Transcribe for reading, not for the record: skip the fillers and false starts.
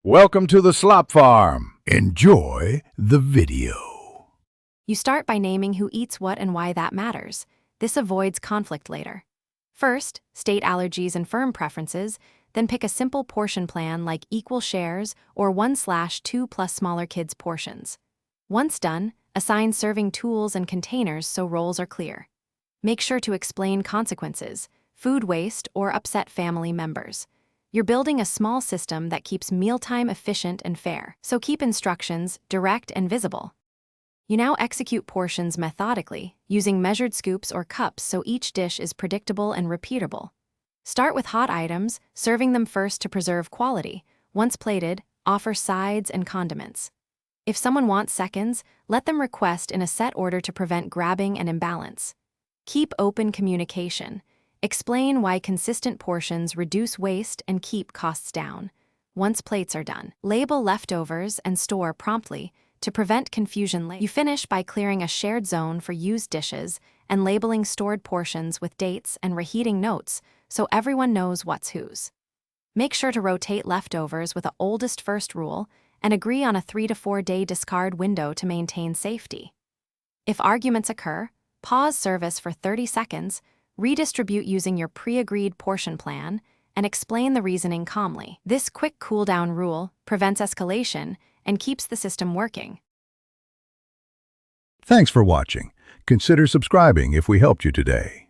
Welcome to the Slop Farm. Enjoy the video. You start by naming who eats what and why that matters. This avoids conflict later. First, state allergies and firm preferences, then pick a simple portion plan like equal shares or 1/2 plus smaller kids' portions. Once done, assign serving tools and containers so roles are clear. Make sure to explain consequences, food waste, or upset family members. You're building a small system that keeps mealtime efficient and fair, so keep instructions direct and visible. You now execute portions methodically, using measured scoops or cups so each dish is predictable and repeatable. Start with hot items, serving them first to preserve quality. Once plated, offer sides and condiments. If someone wants seconds, let them request in a set order to prevent grabbing and imbalance. Keep open communication. Explain why consistent portions reduce waste and keep costs down. Once plates are done, label leftovers and store promptly to prevent confusion later. You finish by clearing a shared zone for used dishes and labeling stored portions with dates and reheating notes so everyone knows what's whose. Make sure to rotate leftovers with the oldest first rule and agree on a 3 to 4 day discard window to maintain safety. If arguments occur, pause service for 30 seconds, redistribute using your pre-agreed portion plan, and explain the reasoning calmly. This quick cool-down rule prevents escalation and keeps the system working. Thanks for watching. Consider subscribing if we helped you today.